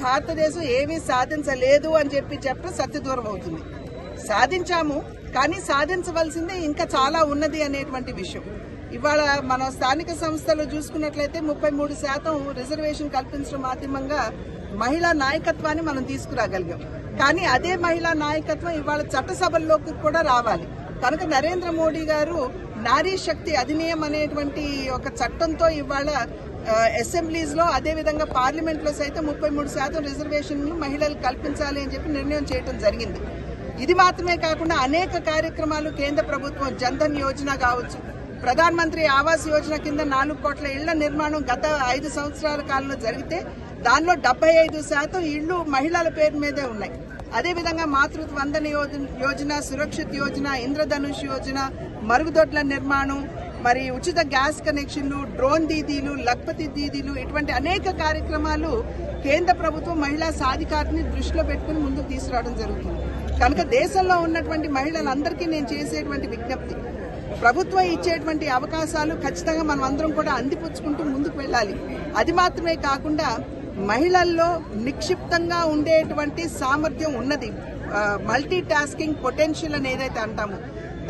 భారతదేశం ఏమీ సాధించలేదు అని చెప్పడం సత్యదూరం అవుతుంది. సాధించాము, కానీ సాధించవలసిందే ఇంకా చాలా ఉన్నది అనేటువంటి విషయం. ఇవాళ మన స్థానిక సంస్థలు చూసుకున్నట్లయితే 33% రిజర్వేషన్ కల్పించడం మాధ్యమంగా మహిళా నాయకత్వాన్ని మనం తీసుకురాగలిగాం. కానీ అదే మహిళా నాయకత్వం ఇవాళ చట్టసభల్లోకి కూడా రావాలి. కనుక నరేంద్ర మోడీ గారు నారీ శక్తి అధినియం అనేటువంటి ఒక చట్టంతో ఇవాళ అసెంబ్లీస్ లో అదేవిధంగా పార్లమెంట్ లో సైతం 33% రిజర్వేషన్లు మహిళలు కల్పించాలి అని చెప్పి నిర్ణయం చేయడం జరిగింది. ఇది మాత్రమే కాకుండా అనేక కార్యక్రమాలు కేంద్ర ప్రభుత్వం జన్ధన్ యోజన కావచ్చు, ప్రధాన మంత్రి ఆవాస్ యోజన కింద 4 కోట్ల ఇళ్ల నిర్మాణం గత 5 సంవత్సరాల కాలంలో జరిగితే దానిలో 75% ఇళ్లు మహిళల పేరు మీదే ఉన్నాయి. అదేవిధంగా మాతృత్వ వందన యోజన, సురక్షిత్ యోజన, ఇంద్రధనుష్ యోజన, మరుగుదొడ్ల నిర్మాణం, మరి ఉచిత గ్యాస్ కనెక్షన్లు, డ్రోన్ దీదీలు, లక్పతి దీదీలు, ఇటువంటి అనేక కార్యక్రమాలు కేంద్ర ప్రభుత్వం మహిళా సాధికారతని దృష్టిలో పెట్టుకుని ముందుకు తీసుకురావడం జరుగుతుంది. కనుక దేశంలో ఉన్నటువంటి మహిళలందరికీ నేను చేసేటువంటి విజ్ఞప్తి, ప్రభుత్వం ఇచ్చేటువంటి అవకాశాలు ఖచ్చితంగా మనం అందరం కూడా అందిపుచ్చుకుంటూ ముందుకు వెళ్ళాలి. అది మాత్రమే కాకుండా మహిళల్లో నిక్షిప్తంగా ఉండేటువంటి సామర్థ్యం ఉన్నది, మల్టీ టాస్కింగ్ పొటెన్షియల్ అని ఏదైతే అంటామో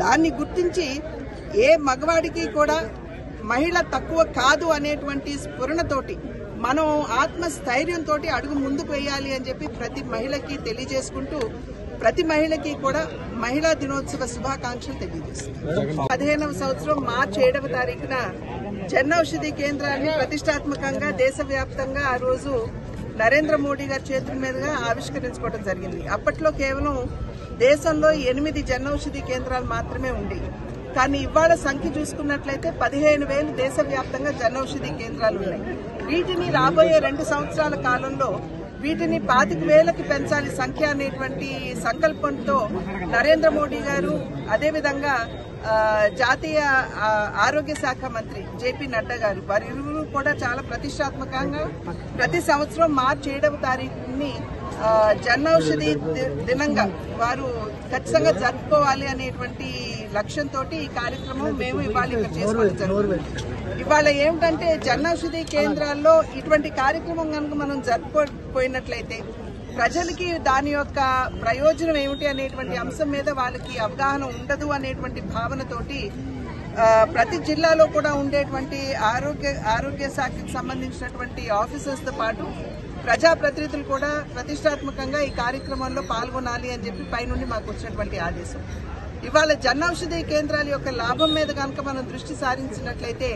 దాన్ని గుర్తించి ఏ మగవాడికి కూడా మహిళ తక్కువ కాదు అనేటువంటి స్ఫురణతోటి మనం ఆత్మస్థైర్యంతో అడుగు ముందుకు వేయాలి అని చెప్పి ప్రతి మహిళకి తెలియజేసుకుంటూ ప్రతి మహిళకి కూడా మహిళా దినోత్సవ శుభాకాంక్షలు తెలియజేస్తున్నాం. 15వ సంవత్సరం మార్చి 7వ తారీఖున జనౌషధి కేంద్రాన్ని ప్రతిష్టాత్మకంగా దేశవ్యాప్తంగా ఆ రోజు నరేంద్ర మోడీ గారి చేతుల మీదుగా ఆవిష్కరించుకోవడం జరిగింది. అప్పట్లో కేవలం దేశంలో 8 జనౌషధి కేంద్రాలు మాత్రమే ఉండేవి. కానీ ఇవాళ సంఖ్య చూసుకున్నట్లయితే 15,000 దేశవ్యాప్తంగా జనౌషధి కేంద్రాలు ఉన్నాయి. వీటిని రాబోయే 2 సంవత్సరాల కాలంలో వీటిని 25,000కి పెంచాలి సంఖ్య అనేటువంటి సంకల్పంతో నరేంద్ర మోడీ గారు, అదేవిధంగా జాతీయ ఆరోగ్య శాఖ మంత్రి జేపీ నడ్డా గారు వారిరువురు కూడా చాలా ప్రతిష్టాత్మకంగా ప్రతి సంవత్సరం మార్చి 7వ తారీఖుని జనౌషధి దినంగా వారు ఖచ్చితంగా జరుపుకోవాలి అనేటువంటి లక్ష్యంతో ఈ కార్యక్రమం మేము ఇవాళ ఇక్కడ చేసుకోవడం జరుగుతుంది. ఇవాళ ఏమిటంటే జనౌషధి కేంద్రాల్లో ఇటువంటి కార్యక్రమం కనుక మనం జరుపుకోపోయినట్లయితే ప్రజలకి దాని యొక్క ప్రయోజనం ఏమిటి అనేటువంటి అంశం మీద వాళ్ళకి అవగాహన ఉండదు అనేటువంటి భావనతోటి ప్రతి జిల్లాలో కూడా ఉండేటువంటి ఆరోగ్య శాఖకు సంబంధించినటువంటి ఆఫీసర్స్ తో పాటు ప్రజాప్రతినిధులు కూడా ప్రతిష్టాత్మకంగా ఈ కార్యక్రమంలో పాల్గొనాలి అని చెప్పి పైనుండి మాకు వచ్చినటువంటి ఆదేశం. ఇవాళ జనౌషధి కేంద్రాల యొక్క లాభం మీద కనుక మనం దృష్టి సారించినట్లయితే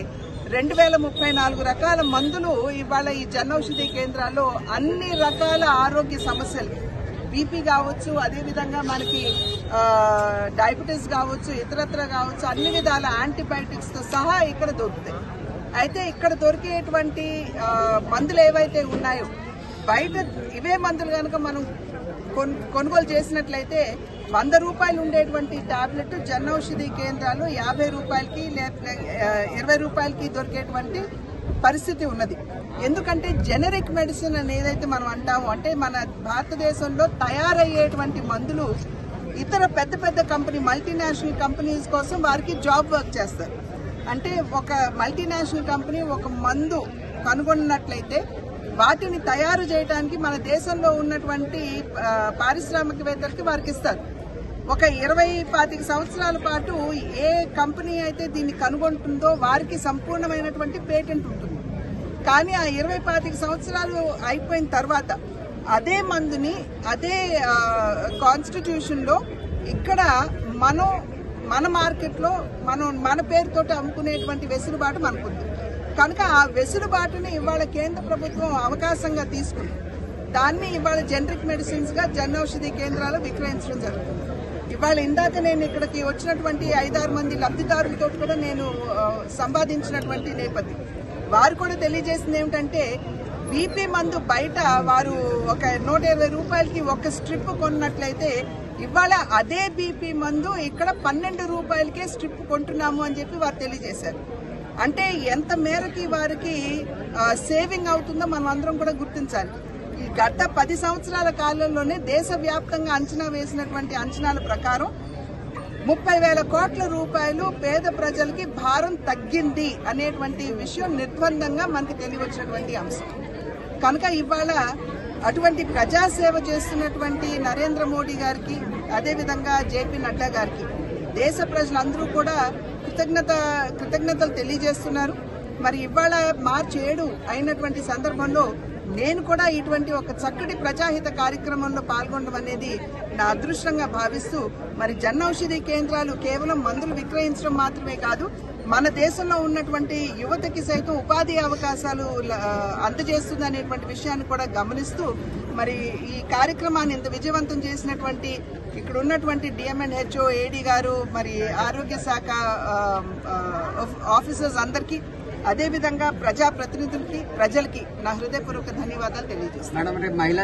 2034 రకాల మందులు ఇవాళ ఈ జనౌషధి కేంద్రాల్లో అన్ని రకాల ఆరోగ్య సమస్యలు, బీపీ కావచ్చు, అదేవిధంగా మనకి డయాబెటీస్ కావచ్చు, ఇతరత్ర కావచ్చు, అన్ని విధాల యాంటీబయాటిక్స్ తో సహా ఇక్కడ దొరుకుతాయి. అయితే ఇక్కడ దొరికేటువంటి మందులు ఏవైతే ఉన్నాయో బయట ఇవే మందులు కనుక మనం కొనుగోలు చేసినట్లయితే 100 రూపాయలు ఉండేటువంటి టాబ్లెట్ జనౌషధి కేంద్రాలు 50 రూపాయలకి లేకపోతే 20 రూపాయలకి దొరికేటువంటి పరిస్థితి ఉన్నది. ఎందుకంటే జెనరిక్ మెడిసిన్ అని ఏదైతే మనం అంటామో, అంటే మన భారతదేశంలో తయారయ్యేటువంటి మందులు ఇతర పెద్ద పెద్ద కంపెనీ మల్టీనేషనల్ కంపెనీస్ కోసం వారికి జాబ్ వర్క్ చేస్తారు. అంటే ఒక మల్టీనేషనల్ కంపెనీ ఒక మందు కనుగొన్నట్లయితే వాటిని తయారు చేయడానికి మన దేశంలో ఉన్నటువంటి పారిశ్రామికవేత్తలకి వారికి ఇస్తారు. ఒక 20-25 సంవత్సరాల పాటు ఏ కంపెనీ అయితే దీన్ని కనుగొంటుందో వారికి సంపూర్ణమైనటువంటి పేటెంట్ ఉంటుంది. కానీ ఆ 20-25 సంవత్సరాలు అయిపోయిన తర్వాత అదే మందుని అదే కాన్స్టిట్యూషన్ లో ఇక్కడ మన మార్కెట్లో మన పేరుతో అమ్ముకునేటువంటి వెసులుబాటు మనకుంది. కనుక ఆ వెసులుబాటుని ఇవాళ కేంద్ర ప్రభుత్వం అవకాశంగా తీసుకుని దాన్ని ఇవాళ జెనరిక్ మెడిసిన్స్ గా జనౌషధి కేంద్రాలు విక్రయించడం జరుగుతుంది. ఇవాళ ఇందాక నేను ఇక్కడికి వచ్చినటువంటి 5-6 మంది లబ్ధిదారులతో కూడా నేను సంపాదించినటువంటి నేపథ్యం వారు కూడా తెలియజేసింది ఏమిటంటే, బీపీ మందు బయట వారు ఒక 120 రూపాయలకి ఒక స్ట్రిప్ కొన్నట్లయితే ఇవాళ అదే బీపీ మందు ఇక్కడ 12 రూపాయలకే స్ట్రిప్ కొంటున్నాము అని చెప్పి వారు తెలియజేశారు. అంటే ఎంత మేరకి వారికి సేవింగ్ అవుతుందో మనం అందరం కూడా గుర్తించాలి. ఈ గత 10 సంవత్సరాల కాలంలోనే దేశవ్యాప్తంగా అంచనా వేసినటువంటి అంచనాల ప్రకారం 30,000 కోట్ల రూపాయలు పేద ప్రజలకి భారం తగ్గింది అనేటువంటి విషయం నిర్బంధంగా మనకి తెలియవచ్చినటువంటి అంశం. కనుక ఇవాళ అటువంటి ప్రజాసేవ చేస్తున్నటువంటి నరేంద్ర మోడీ గారికి, అదేవిధంగా జేపీ నడ్డా గారికి దేశ ప్రజలందరూ కూడా కృతజ్ఞతలు తెలియజేస్తున్నారు. మరి ఇవాళ మార్చి 7 అయినటువంటి సందర్భంలో నేను కూడా ఇటువంటి ఒక చక్కటి ప్రజాహిత కార్యక్రమంలో పాల్గొనడం అనేది నా అదృష్టంగా భావిస్తూ, మరి జన్ ఔషధి కేంద్రాలు కేవలం మందులు విక్రయించడం మాత్రమే కాదు, మన దేశంలో ఉన్నటువంటి యువతకి సైతం ఉపాధి అవకాశాలు అందజేస్తుంది అనేటువంటి విషయాన్ని కూడా గమనిస్తూ, మరి ఈ కార్యక్రమాన్ని ఇంత విజయవంతం చేసినటువంటి ఇక్కడ ఉన్నటువంటి డిఎంఎన్హెచ్ఓ ఏడీ గారు, మరి ఆరోగ్య శాఖ ఆఫీసర్స్ అందరికీ, అదేవిధంగా ప్రజాప్రతినిధులకి, ప్రజలకి నా హృదయపూర్వక ధన్యవాదాలు తెలియజేస్తున్నాను.